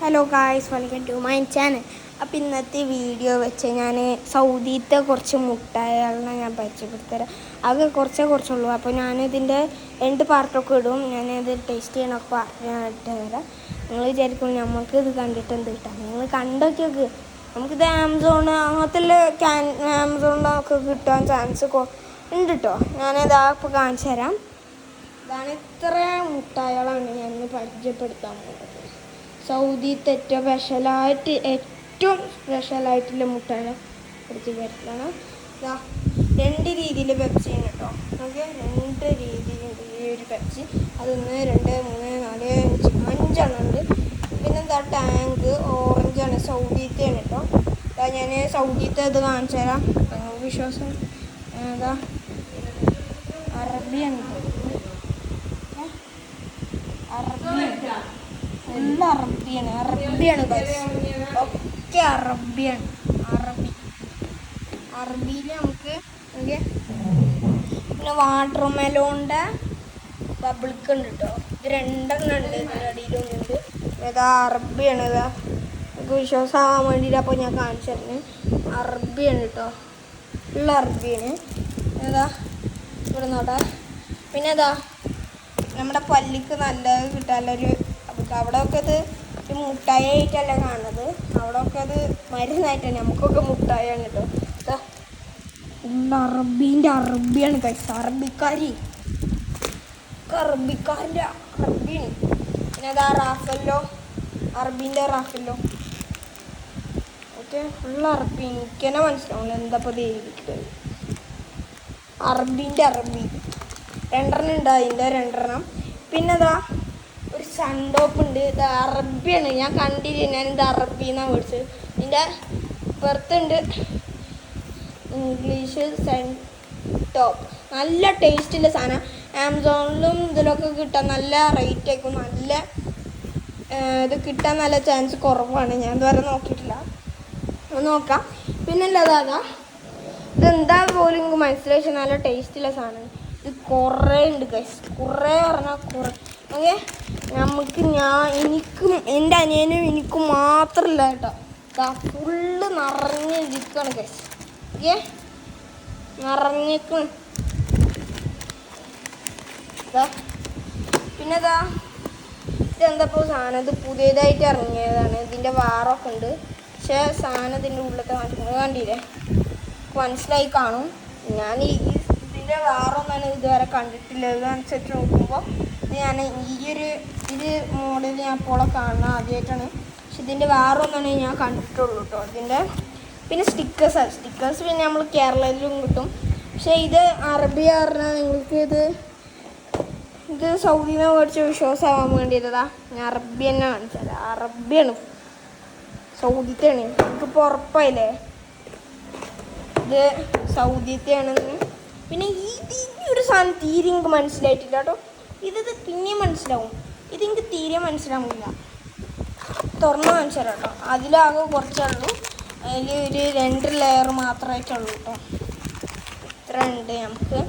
Hello guys, welcome to my channel. അപ്പോൾ ഇന്നത്തെ video വെച്ച് ഞാൻ സൗദിയിലത്തെ കുറച്ച് മുട്ടായികളെ ഞാൻ പരിചയപ്പെടുത്തരാം. അത് കുറച്ചുള്ളൂ. അപ്പോൾ ഞാനിതിൻ്റെ 2 പാർട്ടൊക്കെ ഇടും. ഞാനിത് ടേസ്റ്റ് ചെയ്യണമൊക്കെ പറഞ്ഞിട്ട് തരാം. നിങ്ങൾ വിചാരിക്കും നമുക്ക് ഇത് കണ്ടിട്ട് എന്ത് കിട്ടാം. നിങ്ങൾ കണ്ടൊക്കെ നമുക്കിത് ആമസോൺ അങ്ങനത്തെ ആമസോണിലൊക്കെ കിട്ടാൻ ചാൻസ് ഉണ്ട് കേട്ടോ. ഞാനിതാ ഇപ്പോൾ കാണിച്ചു തരാം. ഇതാണ് ഇത്ര മുട്ടായികളാണ് ഞാൻ പരിചയപ്പെടുത്താൻ പോകുന്നത്. സൗദിയിലത്തെ ഏറ്റവും സ്പെഷ്യലായിട്ടുള്ള മുട്ടായികളെ പരിചയപ്പെടുത്തലാണ്. 2 രീതിയിൽ പെപ്സി ഉണ്ട് കേട്ടോ. നമുക്ക് 2 രീതിയിലുണ്ട് ഈ ഒരു പെപ്സി. അത് 1, 2, 3, 4, 5 ഉണ്ട്. പിന്നെന്താ ടാങ്ക് ഓറഞ്ചാണ്, സൗദിയിലത്തെയാണ് കേട്ടോ. ഞാൻ സൗദിയിലത്തെ ഇത് കാണിച്ചു തരാം. വിശ്വാസം എന്താ അറബിയാണ് ഫുള്ള് അറബിയാണ് ഒക്കെ അറബിയാണ്. അറബിയിൽ നമുക്ക് പിന്നെ വാട്ടർ മെലോണിൻ്റെ ബബിൾക്ക് ഉണ്ട് കേട്ടോ. ഇത് 2 ഉണ്ട്. ഇതിൻ്റെ അടിയിലൊന്നുണ്ട്. ഏതാ അറബിയാണ്. ഇതാ നമുക്ക് വിശ്വാസമാകാൻ വേണ്ടിയിട്ട് അപ്പോൾ ഞാൻ കാണിച്ചു തരുന്നത് അറബിയാണ് കേട്ടോ. ഫുള്ള അറബിയാണ്. ഏതാ ഇവിടെ നോട്ടെ. പിന്നെ ഏതാ നമ്മുടെ പല്ലിക്ക് നല്ലത് കിട്ടാനുള്ളൊരു അവിടെയൊക്കെ ഇത് മുട്ടായി ആയിട്ടല്ല കാണുന്നത്. അവിടെയൊക്കെ അത് മരുന്നായിട്ടാണ്. നമുക്കൊക്കെ മുട്ടായാണ് കേട്ടോ. അറബിയാണ് പൈസ. അറബിക്കാരിൻ്റെ അറബിയാണ്. പിന്നെ അതാ റാഫല്ലോ, അറബീൻ്റെ റാഫല്ലോ. ഓക്കെ, ഫുള്ള് അറബി. എനിക്ക് തന്നെ മനസ്സിലാവില്ല എന്താ ഇപ്പോൾ എഴുതിക്കുന്നത്. അറബീൻ്റെ അറബി 2 ഉണ്ട്. അതിൻ്റെ 2. പിന്നെ അതാ ഒരു സൺടോപ്പ് ഉണ്ട്. ഇത് അറബിയാണ്. ഞാൻ കണ്ടില്ല, ഞാനിത് അറബി എന്നാണ് മേടിച്ചത്. ഇതിൻ്റെ പുറത്തുണ്ട് ഇംഗ്ലീഷ് സൺടോപ്പ്. നല്ല ടേസ്റ്റുള്ള സാധനം. ആമസോണിലും ഇതിലൊക്കെ കിട്ടാൻ നല്ല റേറ്റ് ആയിരിക്കും. നല്ല ഇത് കിട്ടാൻ നല്ല ചാൻസ് കുറവാണ്. ഞാൻ ഇതുവരെ നോക്കിയിട്ടില്ല. നോക്കാം. പിന്നെ അല്ലാതെ ഇതെന്താ പോലും എനിക്ക് മനസ്സിലായി. നല്ല ടേസ്റ്റുള്ള സാധനമാണ്. ഇത് കുറേ ഉണ്ട് ഗൈസ്. കുറേ പറഞ്ഞാൽ കുറേ. ഓക്കെ, എനിക്കും എൻ്റെ അനിയനും എനിക്കും മാത്രമല്ല കേട്ടോ. ഫുള്ള് നിറഞ്ഞിരിക്കുകയാണ് ഗൈസ്. ഓക്കെ, നിറഞ്ഞിരിക്കണം. പിന്നെ ഇതെന്തപ്പോൾ സാധനം. ഇത് പുതിയതായിട്ട് ഇറങ്ങിയതാണ്. ഇതിൻ്റെ വാറൊക്കെ ഉണ്ട്. പക്ഷേ സാധനം ഇതിൻ്റെ ഉള്ളിലത്തെ കാണിക്കുന്നത് കണ്ടില്ലേ, മനസ്സിലായി കാണും. ഞാൻ ഇതിൻ്റെ വാറൊന്നും ഇതുവരെ കണ്ടിട്ടില്ല. ഇതനുസരിച്ച് നോക്കുമ്പോൾ ഞാൻ ഇത് മോഡൽ ഞാൻ ഇപ്പോൾ കാണുന്നത് ആദ്യമായിട്ടാണ്. പക്ഷെ ഇതിൻ്റെ വാറൊന്നാണ് ഞാൻ കണ്ടിട്ടുള്ളൂ കേട്ടോ. ഇതിൻ്റെ പിന്നെ സ്റ്റിക്കേഴ്സ് പിന്നെ നമ്മൾ കേരളത്തിലും കിട്ടും. പക്ഷേ ഇത് അറബി പറഞ്ഞാൽ നിങ്ങൾക്ക് ഇത് സൗദിയിൽ നിന്ന് മേടിച്ച വിശ്വാസമാകാൻ വേണ്ടിയതാ. ഞാൻ അറബി തന്നെ കാണിച്ചത്. അറബിയാണ്, സൗദിത്തെയാണ്. എനിക്കിപ്പോൾ ഉറപ്പായില്ലേ ഇത് സൗദിത്തെയാണെന്ന്. പിന്നെ ഈ ഒരു സാധനം തീരെ എനിക്ക് മനസ്സിലായിട്ടില്ല കേട്ടോ. ഇത് പിന്നെയും മനസ്സിലാവും. ഇതെനിക്ക് തീരെ മനസ്സിലാവില്ല. തുറന്ന് കാണിച്ചു തരാം കേട്ടോ. അതിലാകെ കുറച്ചുള്ളൂ. അതിൽ ഒരു 2 ലെയർ മാത്രമായിട്ടുള്ളൂ കേട്ടോ. ഇത്ര ഉണ്ട് നമുക്ക്.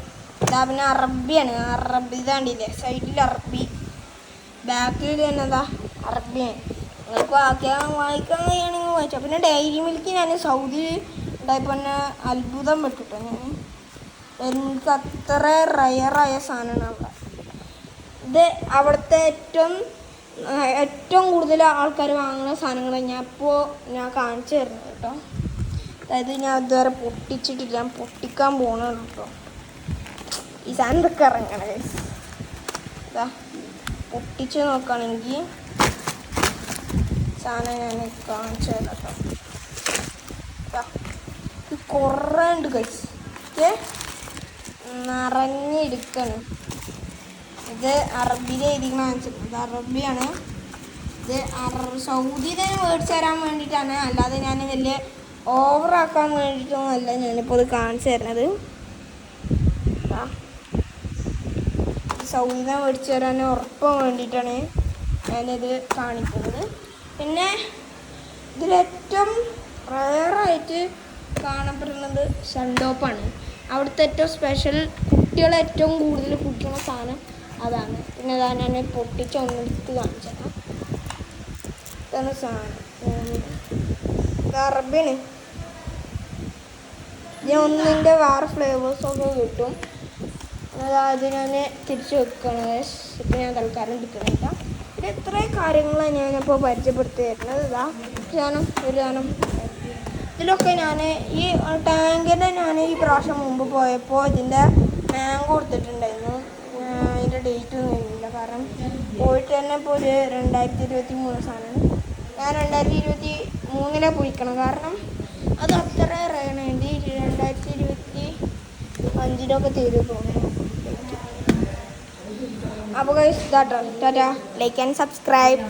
പിന്നെ അറബിയാണ്. അറബി ഇതാണ്ടില്ലേ സൈഡിൽ അറബി, ബാക്കിൽ തന്നെ അറബിയാണ്. നിങ്ങൾക്ക് വായിക്കാൻ കഴിയുകയാണെങ്കിൽ വായിച്ചാൽ. പിന്നെ ഡയറി മിൽക്ക് ഞാൻ സൗദി ഉണ്ടായപ്പോൾ തന്നെ അത്ഭുതം പെട്ടിട്ടോ. എനിക്ക് അത്ര റയറായ സാധനമാണ് അവിടെ. ഇത് അവിടുത്തെ ഏറ്റവും കൂടുതൽ ആൾക്കാർ വാങ്ങുന്ന സാധനങ്ങൾ ഞാൻ കാണിച്ചു തരുന്നത് കേട്ടോ. അതായത് ഞാൻ ഇതുവരെ പൊട്ടിച്ചിട്ടില്ല. ഞാൻ പൊട്ടിക്കാൻ പോകണുള്ളൂ കേട്ടോ. ഈ സാധനം ഇതൊക്കെ ഇറങ്ങണം ഗൈസ്. പൊട്ടിച്ച് നോക്കുകയാണെങ്കിൽ സാധനം ഞാൻ കാണിച്ചു തരാം കേട്ടോ. ഇത് കുറേ ഉണ്ട് ഗൈസ്. നിറഞ്ഞെടുക്കണം. ഇത് അറബിയിൽ എഴുതിക്കണം കാണിച്ചിട്ടുണ്ട്. അറബിയാണ്. ഇത് സൗദിയിൽ തന്നെ മേടിച്ചു തരാൻ വേണ്ടിയിട്ടാണ്. അല്ലാതെ ഞാൻ വലിയ ഓവറാക്കാൻ വേണ്ടിയിട്ടൊന്നുമല്ല ഞാനിപ്പോൾ ഇത് കാണിച്ചു തരുന്നത്. സൗദിയിൽ നിന്ന് മേടിച്ചു തരാൻ ഉറപ്പാൻ വേണ്ടിയിട്ടാണ് ഞാനിത് കാണിക്കുന്നത്. പിന്നെ ഇതിലേറ്റവും റയറായിട്ട് കാണപ്പെടുന്നത് സൺടോപ്പാണ്. അവിടുത്തെ ഏറ്റവും സ്പെഷ്യൽ, കുട്ടികളെ ഏറ്റവും കൂടുതൽ കുടിക്കുന്ന സാധനം അതാണ്. പിന്നെ ഞാൻ പൊട്ടിച്ച് ഒന്നെടുത്ത് കാണിച്ചു തരാം. ഇതാണ് സാധനം. ഗർഭിണി ഞാൻ ഒന്നിൻ്റെ വേറെ ഫ്ലേവേഴ്സൊക്കെ കിട്ടും. അത് ഞാൻ തിരിച്ച് വെക്കണം. ഇപ്പം ഞാൻ തൽക്കാലം എടുക്കണില്ല. പിന്നെ ഇത്രയും കാര്യങ്ങളാണ് ഞാനിപ്പോൾ പരിചയപ്പെടുത്തി തരുന്നത്. ഒരു സാധനം ഇതിലൊക്കെ ഞാൻ ഈ ടാങ്കിൻ്റെ ഞാൻ ഈ പ്രാവശ്യം മുമ്പ് പോയപ്പോൾ ഇതിൻ്റെ മാങ്കോ കൊടുത്തിട്ടുണ്ടായിരുന്നു. അതിൻ്റെ ഡേറ്റ് ഒന്നും വരുന്നില്ല, കാരണം പോയിട്ട് തന്നെ ഇപ്പോൾ ഒരു 2023 സാധനമാണ്. ഞാൻ 2023 പോയിക്കണം, കാരണം അത് അത്ര റേണേണ്ടി 2025 തരും തോന്നുന്നു. അപ്പോൾ guys Tata, like and subscribe.